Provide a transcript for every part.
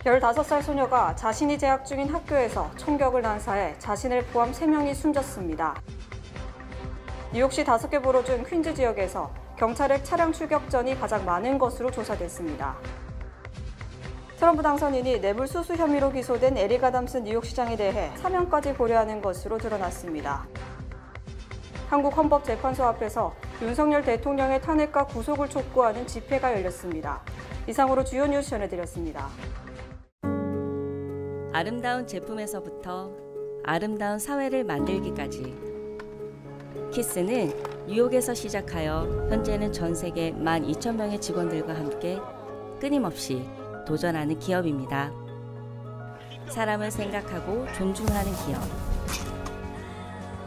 15살 소녀가 자신이 재학 중인 학교에서 총격을 난사해 자신을 포함 3명이 숨졌습니다. 뉴욕시 5개 보로 중 퀸즈 지역에서 경찰의 차량 출격전이 가장 많은 것으로 조사됐습니다. 트럼프 당선인이 뇌물수수 혐의로 기소된 에릭 아담스 뉴욕시장에 대해 사면까지 고려하는 것으로 드러났습니다. 한국헌법재판소 앞에서 윤석열 대통령의 탄핵과 구속을 촉구하는 집회가 열렸습니다. 이상으로 주요 뉴스 전해드렸습니다. 아름다운 제품에서부터 아름다운 사회를 만들기까지 키스는 뉴욕에서 시작하여 현재는 전 세계 12,000명의 직원들과 함께 끊임없이 도전하는 기업입니다. 사람을 생각하고 존중하는 기업.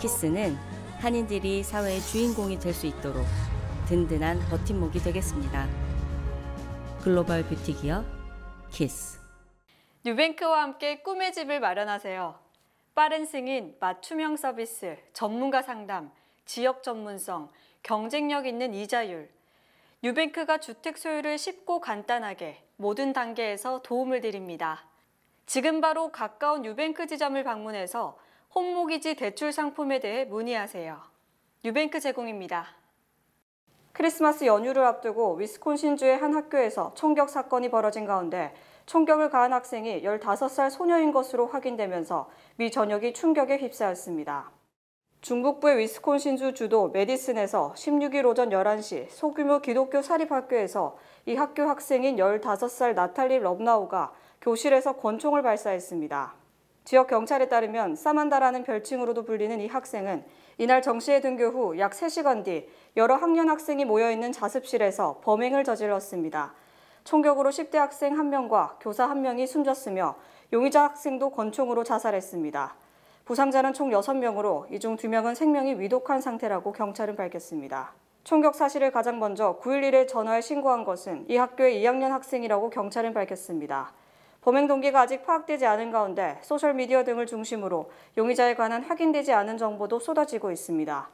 키스는 한인들이 사회의 주인공이 될 수 있도록 든든한 버팀목이 되겠습니다. 글로벌 뷰티 기업 키스. 뉴뱅크와 함께 꿈의 집을 마련하세요. 빠른 승인, 맞춤형 서비스, 전문가 상담, 지역 전문성, 경쟁력 있는 이자율. 뉴뱅크가 주택 소유를 쉽고 간단하게 모든 단계에서 도움을 드립니다. 지금 바로 가까운 뉴뱅크 지점을 방문해서 홈모기지 대출 상품에 대해 문의하세요. 뉴뱅크 제공입니다. 크리스마스 연휴를 앞두고 위스콘신주의 한 학교에서 총격 사건이 벌어진 가운데 총격을 가한 학생이 15살 소녀인 것으로 확인되면서 미 전역이 충격에 휩싸였습니다. 중북부의 위스콘신주 주도 메디슨에서 16일 오전 11시 소규모 기독교 사립학교에서 이 학교 학생인 15살 나탈리 럽나우가 교실에서 권총을 발사했습니다. 지역 경찰에 따르면 사만다라는 별칭으로도 불리는 이 학생은 이날 정시에 등교 후 약 3시간 뒤 여러 학년 학생이 모여있는 자습실에서 범행을 저질렀습니다. 총격으로 10대 학생 1명과 교사 1명이 숨졌으며 용의자 학생도 권총으로 자살했습니다. 부상자는 총 6명으로 이 중 2명은 생명이 위독한 상태라고 경찰은 밝혔습니다. 총격 사실을 가장 먼저 911에 전화해 신고한 것은 이 학교의 2학년 학생이라고 경찰은 밝혔습니다. 범행 동기가 아직 파악되지 않은 가운데 소셜미디어 등을 중심으로 용의자에 관한 확인되지 않은 정보도 쏟아지고 있습니다.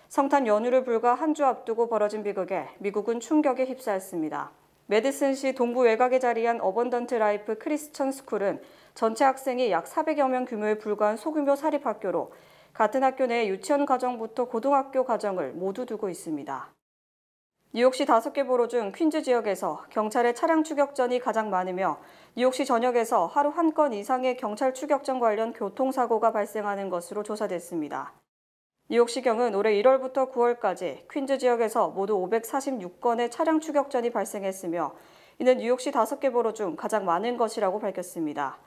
성탄 연휴를 불과 한 주 앞두고 벌어진 비극에 미국은 충격에 휩싸였습니다. 메디슨시 동부 외곽에 자리한 어번던트 라이프 크리스천 스쿨은 전체 학생이 약 400여 명 규모에 불과한 소규모 사립학교로 같은 학교 내 유치원 과정부터 고등학교 과정을 모두 두고 있습니다. 뉴욕시 5개 보로 중 퀸즈 지역에서 경찰의 차량 추격전이 가장 많으며 뉴욕시 전역에서 하루 한 건 이상의 경찰 추격전 관련 교통사고가 발생하는 것으로 조사됐습니다. 뉴욕시경은 올해 1월부터 9월까지 퀸즈 지역에서 모두 546건의 차량 추격전이 발생했으며 이는 뉴욕시 5개 보로 중 가장 많은 것이라고 밝혔습니다.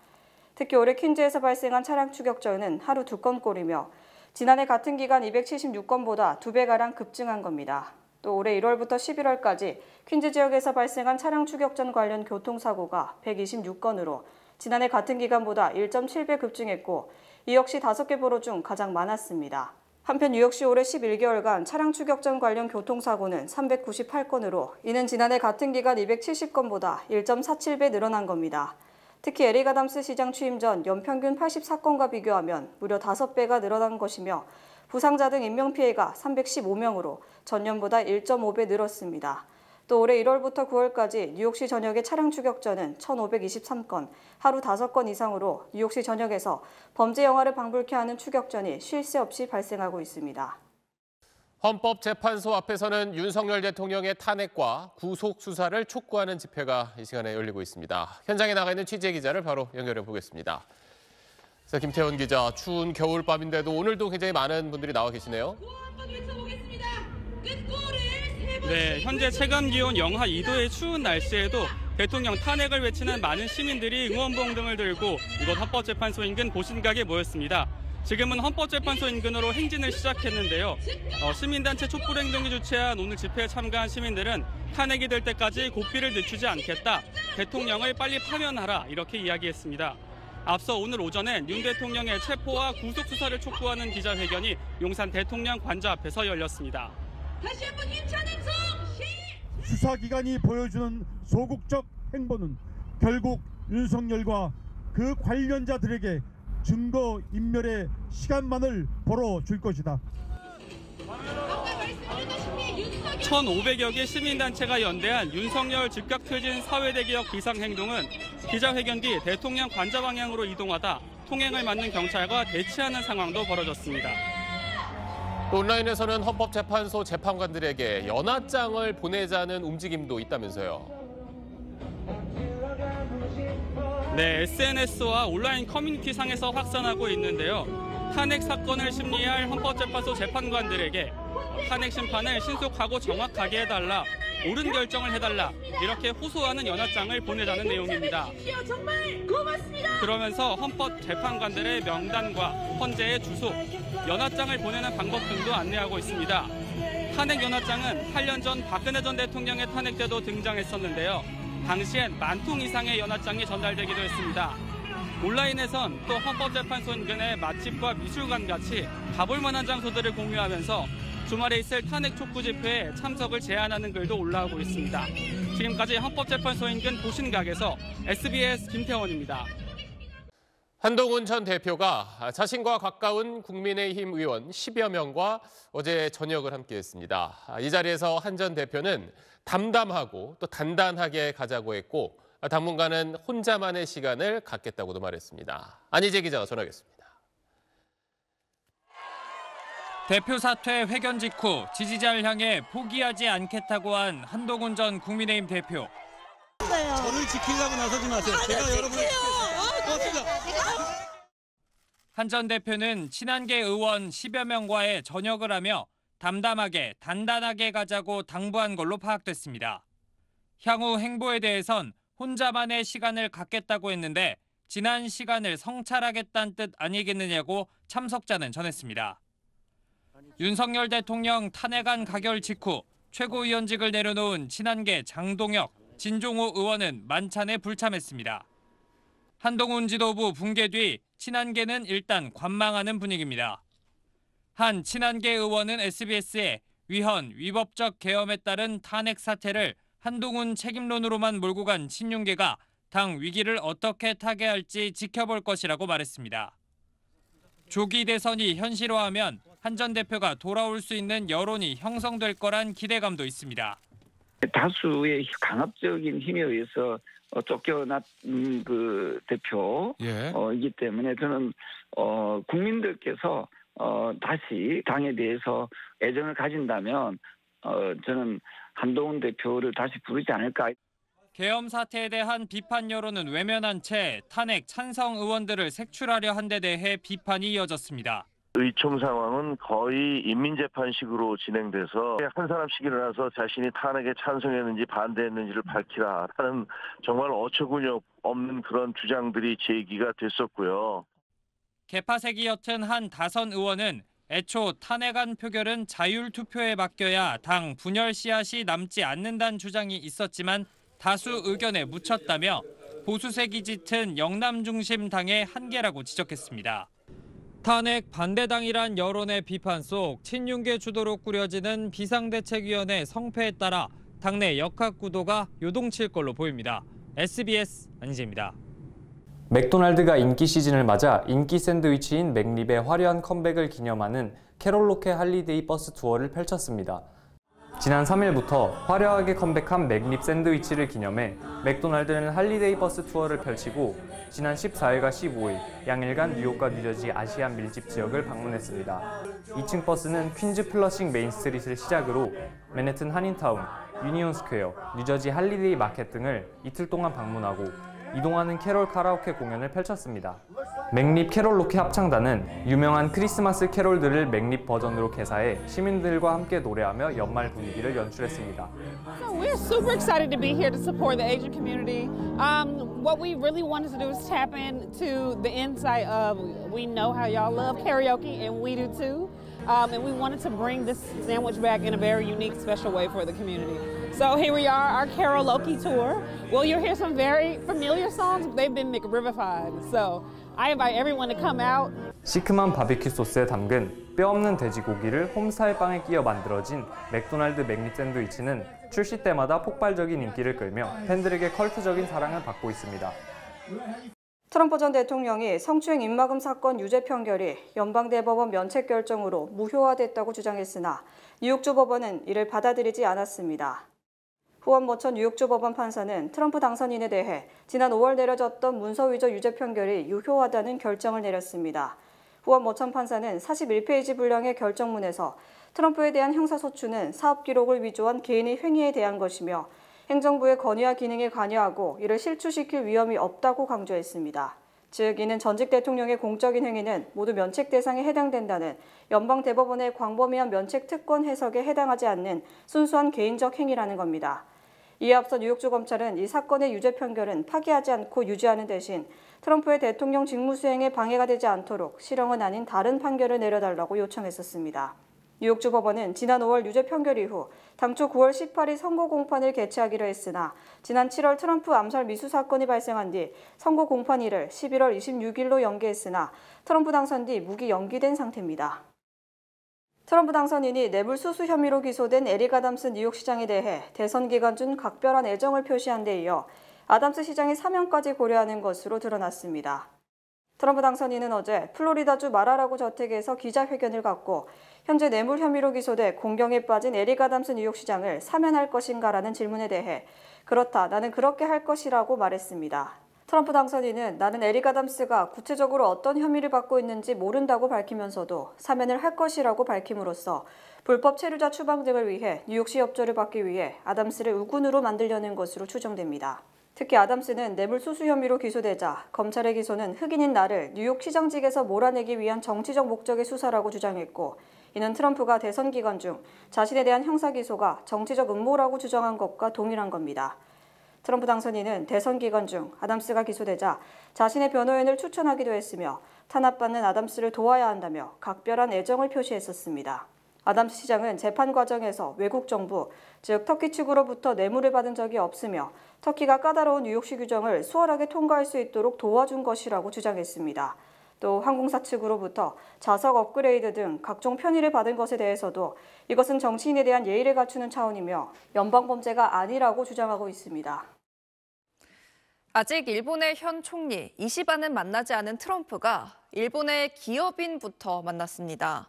특히 올해 퀸즈에서 발생한 차량 추격전은 하루 2건꼴이며 지난해 같은 기간 276건보다 2배가량 급증한 겁니다. 또 올해 1월부터 11월까지 퀸즈 지역에서 발생한 차량 추격전 관련 교통사고가 126건으로 지난해 같은 기간보다 1.7배 급증했고 이 역시 5개 보로 중 가장 많았습니다. 한편 뉴욕시 올해 11개월간 차량 추격전 관련 교통사고는 398건으로 이는 지난해 같은 기간 270건보다 1.47배 늘어난 겁니다. 특히 에릭 아담스 시장 취임 전 연평균 84건과 비교하면 무려 5배가 늘어난 것이며 부상자 등 인명피해가 315명으로 전년보다 1.5배 늘었습니다. 또 올해 1월부터 9월까지 뉴욕시 전역의 차량 추격전은 1,523건, 하루 5건 이상으로 뉴욕시 전역에서 범죄 영화를 방불케 하는 추격전이 쉴 새 없이 발생하고 있습니다. 헌법재판소 앞에서는 윤석열 대통령의 탄핵과 구속 수사를 촉구하는 집회가 이 시간에 열리고 있습니다. 현장에 나가 있는 취재 기자를 바로 연결해 보겠습니다. 자, 김태원 기자, 추운 겨울밤인데도 오늘도 굉장히 많은 분들이 나와 계시네요. 네, 현재 체감기온 영하 2도의 추운 날씨에도 대통령 탄핵을 외치는 많은 시민들이 응원봉 등을 들고 이곳 헌법재판소 인근 보신각에 모였습니다. 지금은 헌법재판소 인근으로 행진을 시작했는데요. 시민단체 촛불행동이 주최한 오늘 집회에 참가한 시민들은 탄핵이 될 때까지 고삐를 늦추지 않겠다, 대통령을 빨리 파면하라 이렇게 이야기했습니다. 앞서 오늘 오전엔 윤 대통령의 체포와 구속 수사를 촉구하는 기자회견이 용산 대통령 관저 앞에서 열렸습니다. 다시 한번 힘찬 행성! 수사기관이 보여주는 소극적 행보는 결국 윤석열과 그 관련자들에게 증거 인멸의 시간만을 벌어줄 것이다. 1,500여 개 시민단체가 연대한 윤석열 즉각퇴진 사회대개혁 비상행동은 기자회견 뒤 대통령 관저 방향으로 이동하다 통행을 막는 경찰과 대치하는 상황도 벌어졌습니다. 또 온라인에서는 헌법재판소 재판관들에게 연하장을 보내자는 움직임도 있다면서요. 네, SNS와 온라인 커뮤니티 상에서 확산하고 있는데요. 탄핵 사건을 심리할 헌법재판소 재판관들에게 탄핵 심판을 신속하고 정확하게 해달라, 옳은 결정을 해달라 이렇게 호소하는 연하장을 보내자는 내용입니다. 정말 고맙습니다. 그러면서 헌법재판관들의 명단과 헌재의 주소, 연하장을 보내는 방법 등도 안내하고 있습니다. 탄핵 연하장은 8년 전 박근혜 전 대통령의 탄핵 때도 등장했었는데요. 당시엔 10,000통 이상의 연하장이 전달되기도 했습니다. 온라인에선 또 헌법재판소 인근의 맛집과 미술관 같이 가볼 만한 장소들을 공유하면서 주말에 있을 탄핵 촉구 집회에 참석을 제안하는 글도 올라오고 있습니다. 지금까지 헌법재판소 인근 보신각에서 SBS 김태원입니다. 한동훈 전 대표가 자신과 가까운 국민의힘 의원 10여 명과 어제 저녁을 함께했습니다. 이 자리에서 한 전 대표는 담담하고 또 단단하게 가자고 했고 당분간은 혼자만의 시간을 갖겠다고도 말했습니다. 안희재 기자가 전하겠습니다. 대표 사퇴 회견 직후 지지자를 향해 포기하지 않겠다고 한 한동훈 전 국민의힘 대표. 저를 지키려고 나서지 마세요. 제가 여러분을 고맙습니다. 한 전 대표는 친한계 의원 10여 명과의 저녁을 하며 담담하게 단단하게 가자고 당부한 걸로 파악됐습니다. 향후 행보에 대해선 혼자만의 시간을 갖겠다고 했는데 지난 시간을 성찰하겠다는 뜻 아니겠느냐고 참석자는 전했습니다. 윤석열 대통령 탄핵안 가결 직후 최고위원직을 내려놓은 친한계 장동혁, 진종호 의원은 만찬에 불참했습니다. 한동훈 지도부 붕괴 뒤 친한계는 일단 관망하는 분위기입니다. 한 친한계 의원은 SBS에 위헌, 위법적 계엄에 따른 탄핵 사태를 한동훈 책임론으로만 몰고 간 친윤계가 당 위기를 어떻게 타개할지 지켜볼 것이라고 말했습니다. 조기 대선이 현실화하면 한 전 대표가 돌아올 수 있는 여론이 형성될 거란 기대감도 있습니다. 다수의 강압적인 힘에 의해서 쫓겨난 그 대표이기 때문에 저는 국민들께서 다시 당에 대해서 애정을 가진다면 저는 한동훈 대표를 다시 부르지 않을까. 계엄 사태에 대한 비판 여론은 외면한 채 탄핵 찬성 의원들을 색출하려 한 데 대해 비판이 이어졌습니다. 의총 상황은 거의 인민재판식으로 진행돼서 한 사람씩 일어나서 자신이 탄핵에 찬성했는지 반대했는지를 밝히라 하는 정말 어처구니 없는 그런 주장들이 제기가 됐었고요. 개파색이 옅은 한 다선 의원은 애초 탄핵안 표결은 자율투표에 맡겨야 당 분열 씨앗이 남지 않는다는 주장이 있었지만 다수 의견에 묻혔다며 보수색이 짙은 영남 중심 당의 한계라고 지적했습니다. 탄핵 반대당이란 여론의 비판 속 친윤계 주도로 꾸려지는 비상대책위원회 성패에 따라 당내 역학구도가 요동칠 걸로 보입니다. SBS 안희재입니다. 맥도날드가 인기 시즌을 맞아 인기 샌드위치인 맥립의 화려한 컴백을 기념하는 캐롤로케 할리데이 버스 투어를 펼쳤습니다. 지난 3일부터 화려하게 컴백한 맥립 샌드위치를 기념해 맥도날드는 할리데이 버스 투어를 펼치고 지난 14일과 15일 양일간 뉴욕과 뉴저지 아시안 밀집 지역을 방문했습니다. 2층 버스는 퀸즈 플러싱 메인 스트릿을 시작으로 맨해튼 한인타운, 유니온 스퀘어, 뉴저지 할리데이 마켓 등을 이틀 동안 방문하고 이동하는 캐롤 카라오케 공연을 펼쳤습니다. 맥립 캐롤로케 합창단은 유명한 크리스마스 캐롤들을 맥립 버전으로 개사해 시민들과 함께 노래하며 연말 분위기를 연출했습니다. So we're super excited to be here to support the Asian community. What we really wanted to do is tap into the insight of we know how y'all love karaoke and we do too. And we wanted to bring this sandwich back in a very unique, special way for the community. So here we are, our karaoke tour. Well, you'll hear some very familiar songs, but they've been McRivified. So I invite everyone to come out. 시큼한 바비큐 소스에 담근 뼈 없는 돼지고기를 홈스타일 빵에 끼워 만들어진 맥도날드 맥립 샌드위치는 출시 때마다 폭발적인 인기를 끌며 팬들에게 컬트적인 사랑을 받고 있습니다. 트럼프 전 대통령이 성추행 입막음 사건 유죄 판결이 연방대법원 면책 결정으로 무효화됐다고 주장했으나 뉴욕주 법원은 이를 받아들이지 않았습니다. 후원모처 뉴욕주 법원 판사는 트럼프 당선인에 대해 지난 5월 내려졌던 문서 위조 유죄 판결이 유효하다는 결정을 내렸습니다. 후원모천 판사는 41페이지 분량의 결정문에서 트럼프에 대한 형사소추는 사업 기록을 위조한 개인의 행위에 대한 것이며 행정부의 건의와 기능에 관여하고 이를 실추시킬 위험이 없다고 강조했습니다. 즉 이는 전직 대통령의 공적인 행위는 모두 면책 대상에 해당된다는 연방대법원의 광범위한 면책 특권 해석에 해당하지 않는 순수한 개인적 행위라는 겁니다. 이에 앞서 뉴욕주 검찰은 이 사건의 유죄 판결은 파기하지 않고 유지하는 대신 트럼프의 대통령 직무 수행에 방해가 되지 않도록 실형은 아닌 다른 판결을 내려달라고 요청했었습니다. 뉴욕주 법원은 지난 5월 유죄 판결 이후 당초 9월 18일 선고 공판을 개최하기로 했으나 지난 7월 트럼프 암살 미수 사건이 발생한 뒤 선고 공판일을 11월 26일로 연기했으나 트럼프 당선 뒤 무기 연기된 상태입니다. 트럼프 당선인이 뇌물 수수 혐의로 기소된 에릭 아담스 뉴욕시장에 대해 대선 기간 중 각별한 애정을 표시한 데 이어 아담스 시장의 사면까지 고려하는 것으로 드러났습니다. 트럼프 당선인은 어제 플로리다주 마라라고 저택에서 기자회견을 갖고 현재 뇌물 혐의로 기소돼 공경에 빠진 에릭 아담스 뉴욕시장을 사면할 것인가라는 질문에 대해 그렇다, 나는 그렇게 할 것이라고 말했습니다. 트럼프 당선인은 나는 에릭 아담스가 구체적으로 어떤 혐의를 받고 있는지 모른다고 밝히면서도 사면을 할 것이라고 밝힘으로써 불법 체류자 추방 등을 위해 뉴욕시 협조를 받기 위해 아담스를 우군으로 만들려는 것으로 추정됩니다. 특히 아담스는 뇌물 수수 혐의로 기소되자 검찰의 기소는 흑인인 나를 뉴욕시장직에서 몰아내기 위한 정치적 목적의 수사라고 주장했고 이는 트럼프가 대선 기간 중 자신에 대한 형사 기소가 정치적 음모라고 주장한 것과 동일한 겁니다. 트럼프 당선인은 대선 기간 중 아담스가 기소되자 자신의 변호인을 추천하기도 했으며 탄압받는 아담스를 도와야 한다며 각별한 애정을 표시했었습니다. 아담스 시장은 재판 과정에서 외국 정부, 즉 터키 측으로부터 뇌물을 받은 적이 없으며 터키가 까다로운 뉴욕시 규정을 수월하게 통과할 수 있도록 도와준 것이라고 주장했습니다. 또 항공사 측으로부터 좌석 업그레이드 등 각종 편의를 받은 것에 대해서도 이것은 정치인에 대한 예의를 갖추는 차원이며 연방범죄가 아니라고 주장하고 있습니다. 아직 일본의 현 총리 이시바는 만나지 않은 트럼프가 일본의 기업인부터 만났습니다.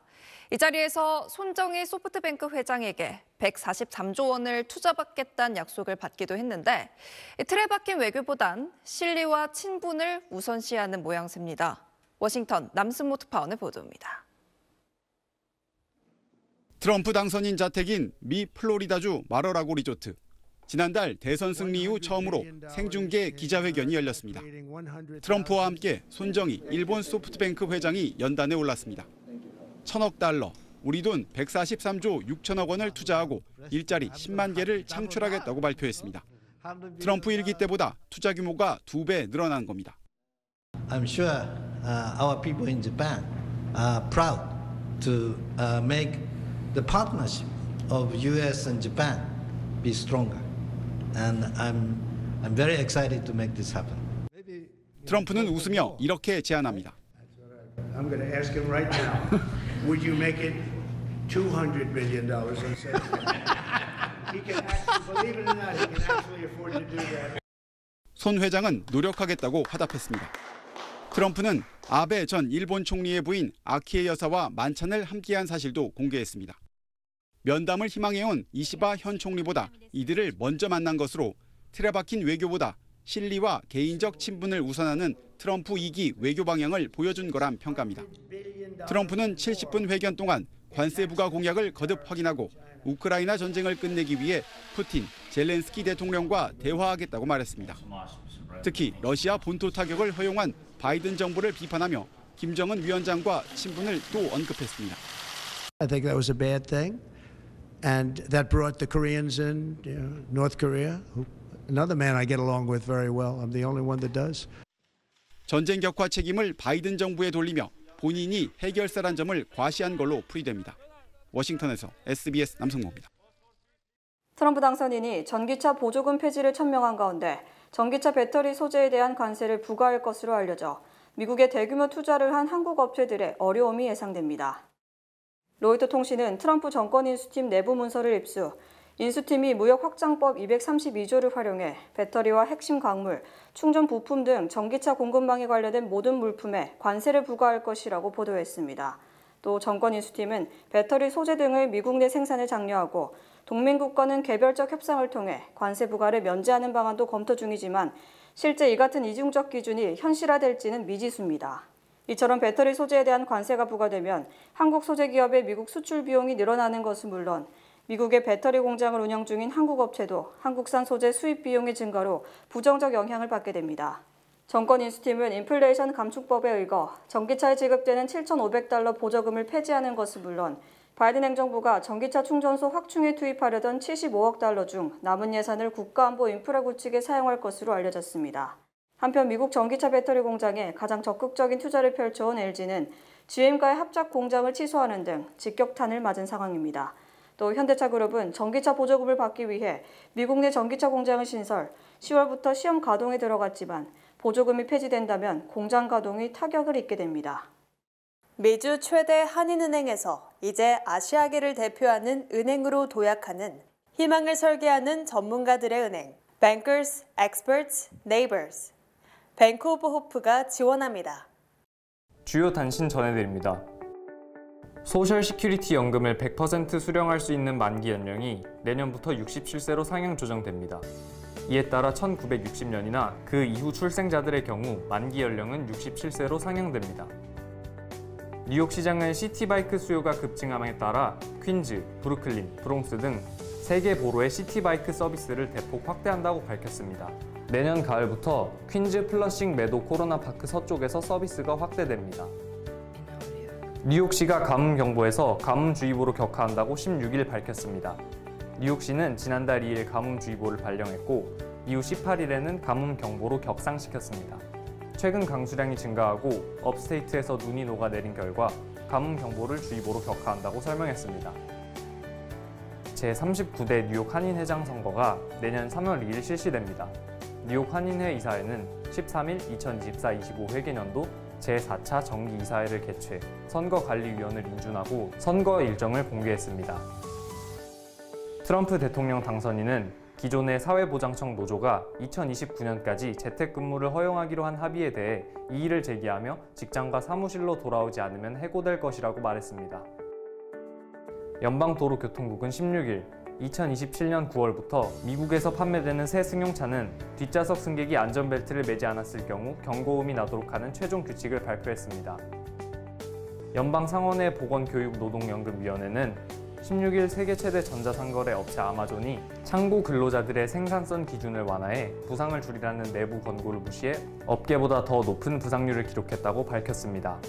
이 자리에서 손정희 소프트뱅크 회장에게 143조 원을 투자받겠다는 약속을 받기도 했는데 틀에 박힌 외교보단 실리와 친분을 우선시하는 모양새입니다. 워싱턴 남승모 특파원의 보도입니다. 트럼프 당선인 자택인 미 플로리다주 마러라고 리조트. 지난달 대선 승리 이후 처음으로 생중계 기자회견이 열렸습니다. 트럼프와 함께 손정희 일본 소프트뱅크 회장이 연단에 올랐습니다. 1,000억 달러, 우리 돈 143조 6천억 원을 투자하고 일자리 10만 개를 창출하겠다고 발표했습니다. 트럼프 일기 때보다 투자 규모가 2배 늘어난 겁니다. I'm sure our people in Japan are proud to make the partnership of U.S. and Japan be stronger. And I'm very excited to make this happen. 트럼프는 웃으며 이렇게 제안합니다. I'm going to ask him right now. Would you make it $200 billion? He can actually, believe it or not, he can actually afford to do that. 손 회장은 노력하겠다고 화답했습니다. 트럼프는 아베 전 일본 총리의 부인 아키에 여사와 만찬을 함께한 사실도 공개했습니다. 면담을 희망해온 이시바 현 총리보다 이들을 먼저 만난 것으로 틀에 박힌 외교보다 실리와 개인적 친분을 우선하는 트럼프 2기 외교 방향을 보여준 거란 평가입니다. 트럼프는 70분 회견 동안 관세 부과 공약을 거듭 확인하고 우크라이나 전쟁을 끝내기 위해 푸틴, 젤렌스키 대통령과 대화하겠다고 말했습니다. 특히 러시아 본토 타격을 허용한 바이든 정부를 비판하며 김정은 위원장과 친분을 또 언급했습니다. I think that was a bad thing, and that brought the Koreans in, North Korea. Another man I get along with very well. I'm the only one that does. 전쟁 격화 책임을 바이든 정부에 돌리며 본인이 해결사란 점을 과시한 걸로 풀이됩니다. 워싱턴에서 SBS 남성모입니다. 트럼프 당선인이 전기차 보조금 폐지를 천명한 가운데 전기차 배터리 소재에 대한 관세를 부과할 것으로 알려져 미국에 대규모 투자를 한 한국 업체들의 어려움이 예상됩니다. 로이터 통신은 트럼프 정권 인수팀 내부 문서를 입수, 인수팀이 무역확장법 232조를 활용해 배터리와 핵심 광물, 충전 부품 등 전기차 공급망에 관련된 모든 물품에 관세를 부과할 것이라고 보도했습니다. 또 정권 인수팀은 배터리 소재 등을 미국 내 생산에 장려하고 동맹국과는 개별적 협상을 통해 관세 부과를 면제하는 방안도 검토 중이지만 실제 이 같은 이중적 기준이 현실화될지는 미지수입니다. 이처럼 배터리 소재에 대한 관세가 부과되면 한국 소재 기업의 미국 수출 비용이 늘어나는 것은 물론 미국의 배터리 공장을 운영 중인 한국 업체도 한국산 소재 수입 비용의 증가로 부정적 영향을 받게 됩니다. 정권 인수팀은 인플레이션 감축법에 의거 전기차에 지급되는 $7,500 보조금을 폐지하는 것은 물론 바이든 행정부가 전기차 충전소 확충에 투입하려던 $75억 중 남은 예산을 국가안보 인프라 구축에 사용할 것으로 알려졌습니다. 한편 미국 전기차 배터리 공장에 가장 적극적인 투자를 펼쳐온 LG는 GM과의 합작 공장을 취소하는 등 직격탄을 맞은 상황입니다. 또 현대차그룹은 전기차 보조금을 받기 위해 미국 내 전기차 공장을 신설, 10월부터 시험 가동에 들어갔지만 보조금이 폐지된다면 공장 가동이 타격을 입게 됩니다. 미주 최대 한인은행에서 이제 아시아계를 대표하는 은행으로 도약하는 희망을 설계하는 전문가들의 은행, Bankers, Experts, Neighbors, 뱅크 오브 호프가 지원합니다. 주요 단신 전해드립니다. 소셜 시큐리티 연금을 100% 수령할 수 있는 만기 연령이 내년부터 67세로 상향 조정됩니다. 이에 따라 1960년이나 그 이후 출생자들의 경우 만기 연령은 67세로 상향됩니다. 뉴욕 시장은 시티바이크 수요가 급증함에 따라 퀸즈, 브루클린, 브롱스 등 3개 보로의 시티바이크 서비스를 대폭 확대한다고 밝혔습니다. 내년 가을부터 퀸즈 플러싱 매도 코로나파크 서쪽에서 서비스가 확대됩니다. 뉴욕시가 가뭄경보에서 가뭄주의보로 격하한다고 16일 밝혔습니다. 뉴욕시는 지난달 2일 가뭄주의보를 발령했고 이후 18일에는 가뭄경보로 격상시켰습니다. 최근 강수량이 증가하고 업스테이트에서 눈이 녹아내린 결과 가뭄경보를 주의보로 격하한다고 설명했습니다. 제39대 뉴욕 한인회장 선거가 내년 3월 2일 실시됩니다. 뉴욕 한인회 이사회는 13일 2024-25 회계년도 제4차 정기이사회를 개최, 선거관리위원을 인준하고 선거 일정을 공개했습니다. 트럼프 대통령 당선인은 기존의 사회보장청 노조가 2029년까지 재택근무를 허용하기로 한 합의에 대해 이의를 제기하며 직장과 사무실로 돌아오지 않으면 해고될 것이라고 말했습니다. 연방도로교통국은 16일 2027년 9월부터 미국에서 판매되는 새 승용차는 뒷좌석 승객이 안전벨트를 매지 않았을 경우 경고음이 나도록 하는 최종 규칙을 발표했습니다. 연방상원의 보건교육노동연금위원회는 16일 세계 최대 전자상거래 업체 아마존이 창고 근로자들의 생산성 기준을 완화해 부상을 줄이라는 내부 권고를 무시해 업계보다 더 높은 부상률을 기록했다고 밝혔습니다.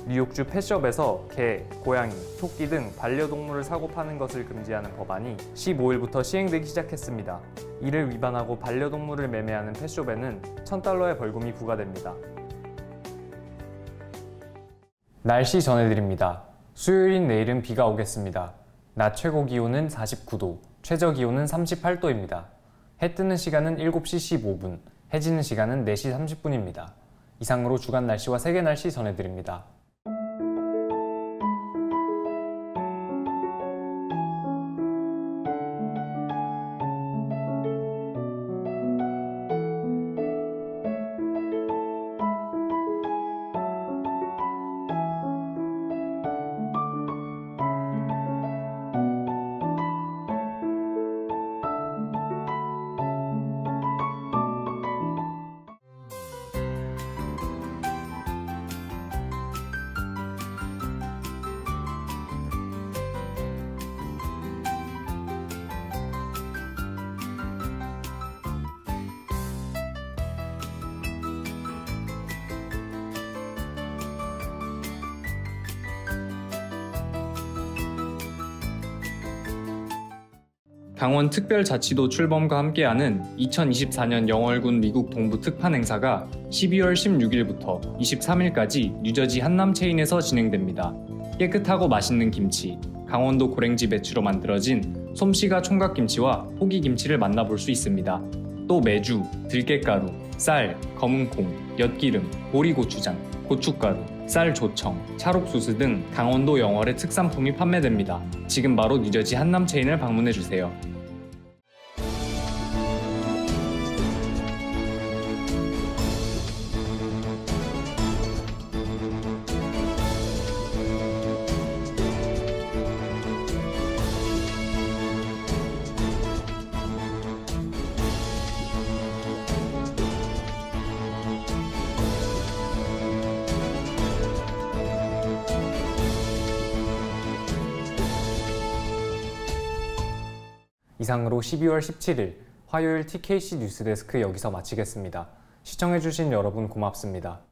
뉴욕주 펫숍에서 개, 고양이, 토끼 등 반려동물을 사고 파는 것을 금지하는 법안이 15일부터 시행되기 시작했습니다. 이를 위반하고 반려동물을 매매하는 펫숍에는 $1,000의 벌금이 부과됩니다. 날씨 전해드립니다. 수요일인 내일은 비가 오겠습니다. 낮 최고 기온은 49도, 최저 기온은 38도입니다. 해 뜨는 시간은 7시 15분, 해 지는 시간은 4시 30분입니다. 이상으로 주간 날씨와 세계 날씨 전해드립니다. 강원특별자치도 출범과 함께하는 2024년 영월군 미국 동부 특판 행사가 12월 16일부터 23일까지 뉴저지 한남 체인에서 진행됩니다. 깨끗하고 맛있는 김치, 강원도 고랭지 배추로 만들어진 솜씨가 총각김치와 호기김치를 만나볼 수 있습니다. 또 메주, 들깨가루, 쌀, 검은콩, 엿기름, 보리고추장, 고춧가루, 쌀조청, 찰옥수수 등 강원도 영월의 특산품이 판매됩니다. 지금 바로 뉴저지 한남 체인을 방문해주세요. 이상으로 12월 17일 화요일 TKC 뉴스데스크 여기서 마치겠습니다. 시청해주신 여러분 고맙습니다.